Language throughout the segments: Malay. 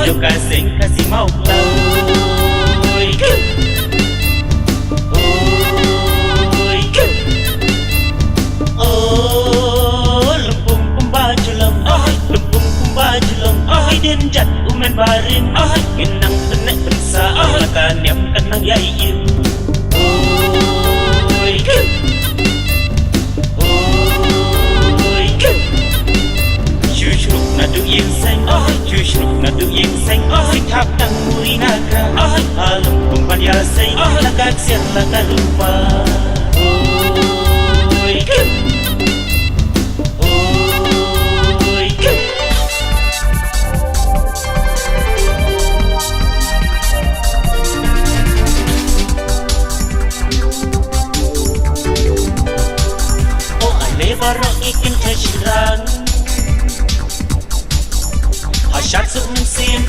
cho kasing kasi mau Oi Lempung pembaju lem Lempung pembaju lem Din jat umen barin Genang tenek pensa Mata niam kenang yai im Chushruk nadu yin sang Chushruk nadu yin sang Sikap nang muri naga Lempung padya sang Lagak siang laga lupa Barang ikin kecilan Hasyat suk mensin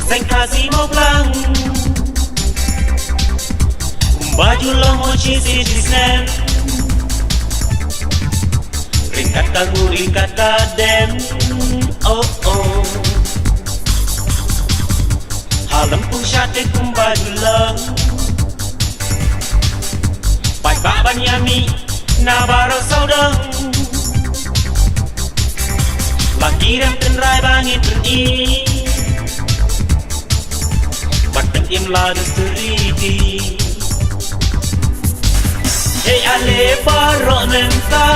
Zeng kasih mau belang Baju lomo cizi cisnen Ringkat kagu ringkat kaden Oh oh Halempung syate kumbaju lang Pai bak banyami Nabaro saudang Laki rem tenrai bangit beri Bat pentim ladu seridi Hey ale barok menta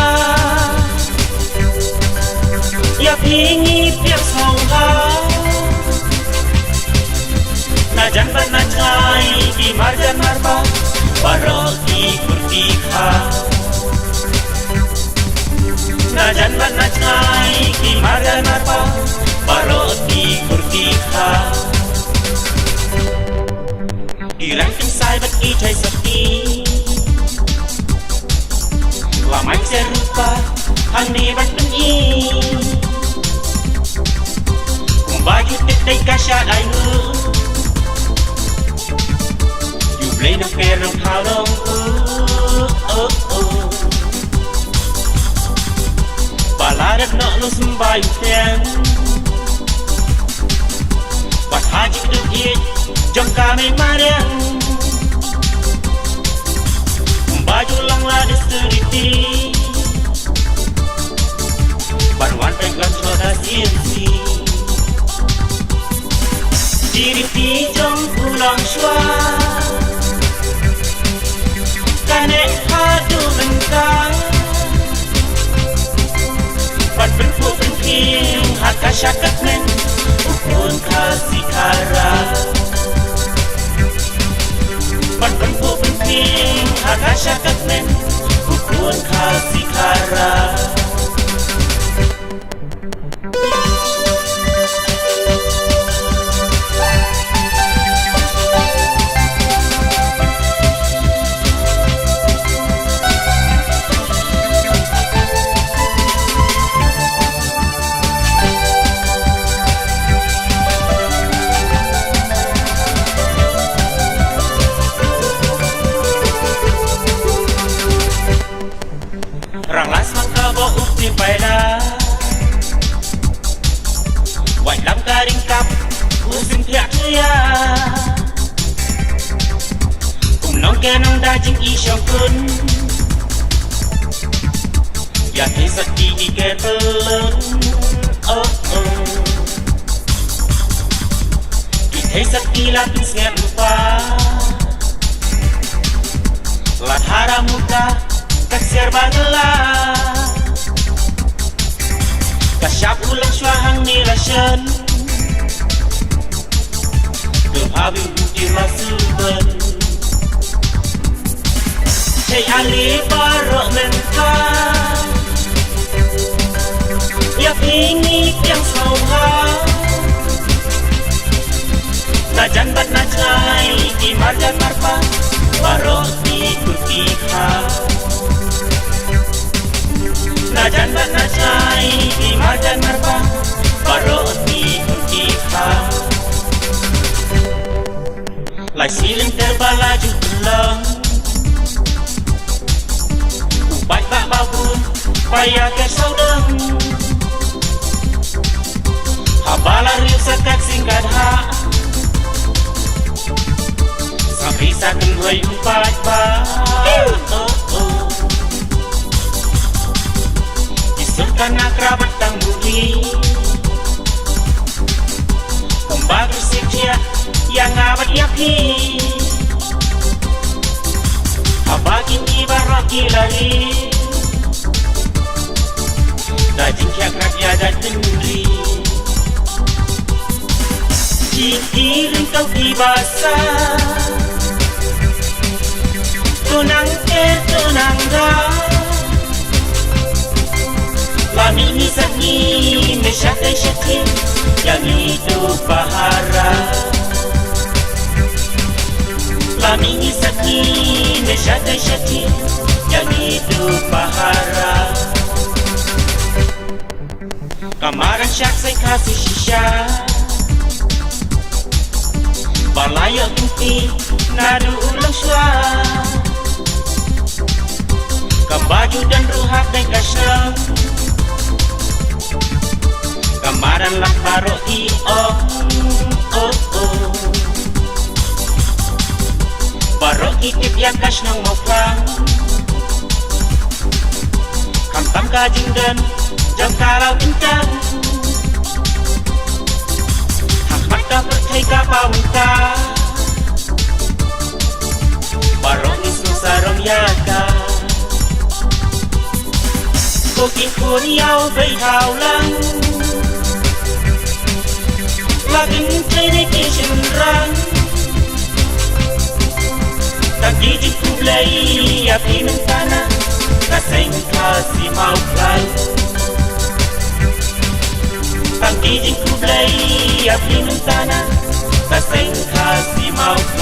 Ya pingi piak songha Najan bat najai di marjan marba Barok di kurtika Najan bat najai di marjan marba Barok di kurtika Dirang pensai bat ijai sepi Lamai serupa hang ni bat penyi Baju tetay kasyat ay ngu You play no kerong halong Baladat no lo sembayu tiang Bat haji keduk it jom kami mariang Baju lang lada sediti Baruan peglan coda siensi Diri pijong pulang syua Kanek hadu mentang Bat berpu penting Haka syakat men Ukun kasih kara Bat berpu penting Haka syakat men Ukun kasih kara Ranglas mangkabo ukti paida Wai lam karing kap Usin tiak tuya Nong kenong dajing isyong kun Ya kisat di ketelen Oh oh Kisat kilapin sengat lupa Lat haram muka Kaksiar bangla Kasyap ulang syuahang nilasyan Kehabi bukti rasuban Hey ali barok mentah Ya pingit yang sauha Najan bat najai di marjan marpa Barok di kurtika Najan bat najai di marjan marpa Barok di kurtika Lai siling terbalaju belang Baik bak babun Paya ke saudang Habalah riusakat singkat hak karena kerabat tang budi. Pembagus setia yang abad yapi. Abagin ibaraki lagi. Dajing kyak rakyat dan tendri. Jikirin kau dibasa. Tunang tunang ga. Lami ni sakni mesyakai yang hidup bahara. Lami ni sakni mesyakai yang hidup bahara. Kamaran syak saya kasih shisha. Balayak inti nadu ulang syua. Kebaju dan ruhab dan kasyam. Kamaran lah paro i oh. Paro itip yang kasyang mokang. Kamtam kajing dan jam kalau incang. Hakmat ka percay ka pawita. Paro isu sarong yaka. Kokin kuriyaw bay hawlang. Laging dedication rang. Tagijing kublay api ng tanah. Kasing kasi mauklan. Tagijing kublay api ng tanah. Kasing kasi mauklan.